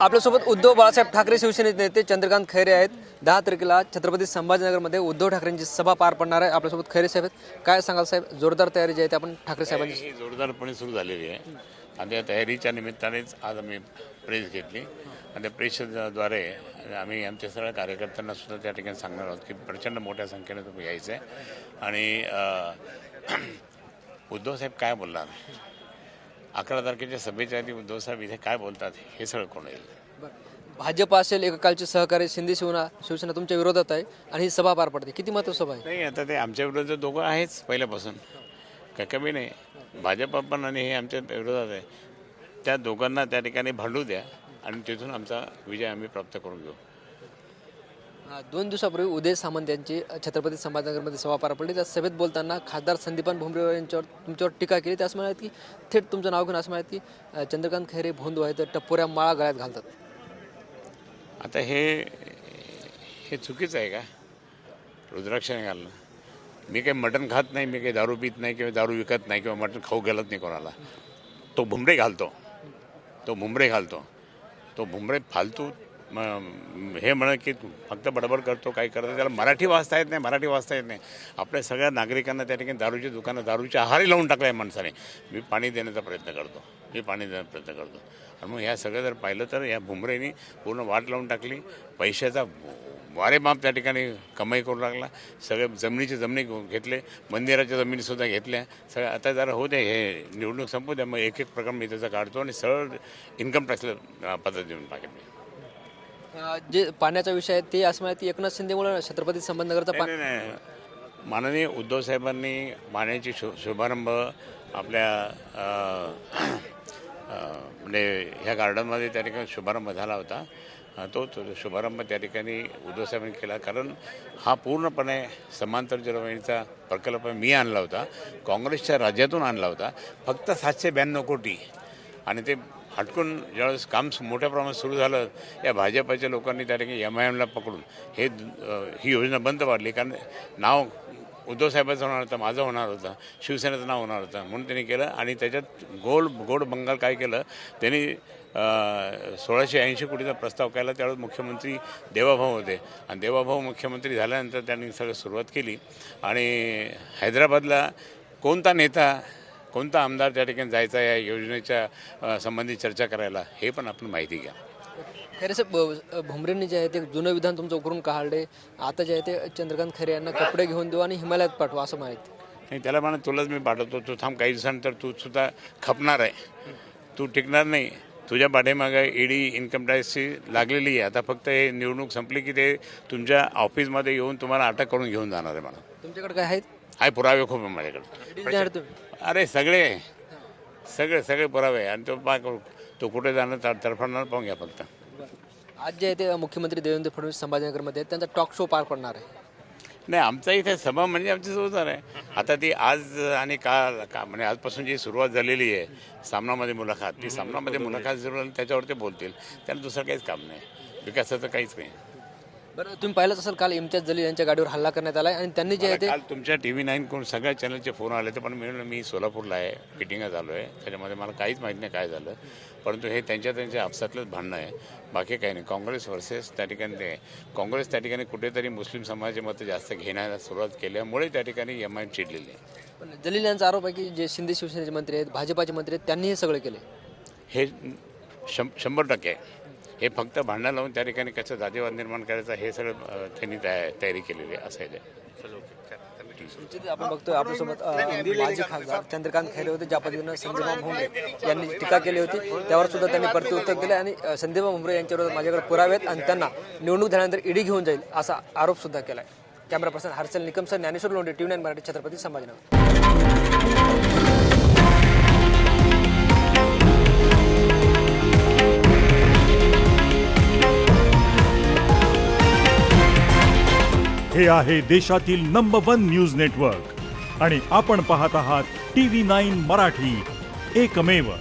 आपल्यासोबत उद्धव बाळासाहेब ठाकरे शिवसेनेचे नेते चंद्रकांत खैरे आहेत। 10 तारखेला छत्रपती संभाजीनगरमध्ये उद्धव ठाकरेंची सभा पार पडणार आहे। आपल्यासोबत खैरे साहेब आहेत। काय सांगाल साहेब, जोरदार तयारी जी आहे ते आपण ठाकरे साहेबांची ही जोरदारपणे सुरू झालेली आहे आणि त्या तयारीच्या निमित्तानेच आज आम्ही प्रेस घेतली आणि त्या प्रेसद्वारे आम्ही आमच्या सगळ्या कार्यकर्त्यांना सुद्धा त्या ठिकाणी सांगणार आहोत की प्रचंड मोठ्या संख्येने तुम्ही यायचं आहे आणि उद्धवसाहेब काय बोलणार, 11 तारखेच्या सभेच्या आधी उद्धवसाहेब इथे काय बोलतात हे सगळं कोण येईल। भाजप असेल एकाकालचे सहकारी शिंदे शिवसेना तुमच्या विरोधात आहे आणि ही सभा पार पडते, किती महत्त्वाची सभा आहे? नाही, आता ते आमच्या विरोधात दोघं आहेच पहिल्यापासून, काय कमी नाही। भाजप पण आणि हे आमच्या विरोधात आहे, त्या दोघांना त्या ठिकाणी भांडू द्या आणि तिथून आमचा विजय आम्ही प्राप्त करून घेऊ। 2 दिवसापूर्वी उदय सामंत यांची छत्रपती संभाजीनगरमध्ये सभा पार पडली। त्या सभेत बोलताना खासदार संदीपान भुमरे यांच्यावर तुमच्यावर टीका केली। ते असं म्हणाले की थेट तुमचं नाव घेऊन असं म्हणाले की चंद्रकांत खैरे भोंदू आहे तर टप्पोऱ्या माळा गळ्यात घालतात। आता हे चुकीचं आहे का? रुद्राक्षाने घालणं, मी काही मटण खात नाही, मी काही दारू पित नाही किंवा दारू विकत नाही किंवा मटण खाऊ घालत नाही कोणाला। तो भुमरे घालतो, तो भुमरे फालतू हे म्हणा की फक्त बडबड करतो, काही करतो, त्याला मराठी वाचता येत नाही। आपल्या सगळ्या नागरिकांना त्या ठिकाणी दारूची दुकानं दारूच्या आहारी लावून टाकलं आहे माणसाने। मी पाणी देण्याचा प्रयत्न करतो आणि मग ह्या सगळं जर पाहिलं तर या भुमरेनी पूर्ण वाट लावून टाकली, पैशाचा वारेमाप त्या ठिकाणी कमाई करू लागला, सगळे जमिनी घेतले, मंदिराच्या जमिनीसुद्धा घेतल्या सगळ्या। आता जरा होऊ द्या, हे निवडणूक संपू द्या, मग एक प्रकार मी त्याचा काढतो आणि सरळ इन्कम टॅक्सला पद्धत देऊन टाकेल मी। जे पाण्याचा विषय आहे ते असं म्हणतात की एकनाथ शिंदेमुळे छत्रपती संभाजीनगरचा नाही, माननीय उद्धव साहेबांनी पाण्याची शुभारंभ आपल्या म्हणजे ह्या गार्डनमध्ये त्या ठिकाणी शुभारंभ झाला होता। तो शुभारंभ त्या ठिकाणी उद्धव साहेबांनी केला, कारण हा पूर्णपणे समांतर जलवाहिनीचा प्रकल्प मी आणला होता, काँग्रेसच्या राज्यातून आणला होता, फक्त 792 कोटी। आणि ते हटकून ज्यावेळेस काम मोठ्या प्रमाणात सुरू झालं, या भाजपाच्या लोकांनी त्या ठिकाणी MIMला पकडून ही योजना बंद पाडली, कारण नाव उद्धव साहेबांचं होणार होतं, माझं होणार होतं, शिवसेनेचं नाव होणार होतं, म्हणून त्यांनी केलं। आणि त्याच्यात गोड बंगाल काय केलं त्यांनी, 1680 कोटीचा प्रस्ताव केला। त्यावेळेस मुख्यमंत्री देवाभाऊ होते आणि देवाभाऊ मुख्यमंत्री झाल्यानंतर त्यांनी सगळं सुरुवात केली आणि हैदराबादला कोणता आमदार त्या ठिकाणी जायचा या योजनेच्या संबंधी चर्चा करायला, हे पण आपण माहिती घ्या। खैरे साहेब, भुमरेंनी जे आहे ते जुनं विधान तुमचं उकरून काढले, आता जे आहे ते चंद्रकांत खैरे यांना कपडे घेऊन देऊ आणि हिमालयात पाठवा असं माहिती नाही। त्याला म्हणा तुलाच मी पाठवतो, तू थांब, काही दिवसानंतर तू सुद्धा खपणार आहे, तू टिकणार नाही। तुझ्या पाठीमागे ईडी इन्कम टॅक्सची लागलेली आहे, आता फक्त हे निवडणूक संपली की ते तुमच्या ऑफिसमध्ये येऊन तुम्हाला अटक करून घेऊन जाणार आहे म्हणा। तुमच्याकडे काय आहेत? आहे पुरावे खूप आहे माझ्याकडे, अरे सगळे पुरावे। आणि तो कुठे जाणार तडफडणार पाहून घ्या फक्त। आज जे आहे ते मुख्यमंत्री देवेंद्र फडणवीस संभाजीनगरमध्ये त्यांचा टॉक शो पार पडणार आहे। नाही, आमचा इथे सभा म्हणजे आमची जोरदार आहे। आता ती आज आणि काल म्हणजे आजपासून जी सुरुवात झालेली आहे सामनामध्ये मुलाखत, ती सामनामध्ये मुलाखत जरूर त्याच्यावर ते बोलतील, त्याला दुसरं काहीच काम नाही, विकासाचं काहीच नाही। बरं, तुम्ही पाहिलंच असेल काल इम्तियाज जलील यांच्या गाडीवर हल्ला करण्यात आला आणि त्यांनी जे आहे ते काल तुमच्या TV9 कोण सगळ्या चॅनलचे फोन आले ते, पण मी सोलापूरला आहे, मिटिंगला झालो आहे, त्याच्यामध्ये मला काहीच माहीत नाही काय झालं, परंतु हे त्यांच्या आपसातलंच भांडणं आहे, बाकी काही नाही। काँग्रेस वर्सेस त्या ठिकाणी ते काँग्रेस त्या ठिकाणी कुठेतरी मुस्लिम समाजाचे मतं जास्त घेण्याला सुरुवात केल्यामुळे त्या ठिकाणी MIM चिडलेली आहे। पण जलील यांचा आरोप आहे की जे शिंदे शिवसेनेचे मंत्री आहेत, भाजपाचे मंत्री आहेत, त्यांनी हे सगळं केले। हे 100% आहे। हे फक्त भांडण लावून त्या ठिकाणी कसं जातीवाद निर्माण करायचा हे सगळं त्यांनी तयारी केलेली आहे, असं आहे। आपण बघतोय आपल्यासोबत माजी खासदार चंद्रकांत खैरे होते, ज्या पद्धतीनं संदीपान भुमरे यांनी टीका केली होती त्यावर सुद्धा त्यांनी प्रत्युत्तर दिले आणि संदीपान भुमरे यांच्यावर माझ्याकडे पुरावे आहेत आणि त्यांना निवडणूक झाल्यानंतर ईडी घेऊन जाईल असा आरोप सुद्धा केला आहे। Camera person Harshal Nikam sir, Dnyaneshwar Londhe, TV9 Marathi, Chhatrapati Sambhajinagar. हे आहे देशातील नंबर 1 न्यूज नेटवर्क आणि आपण पाहत आहात TV9 मराठी, एकमेव।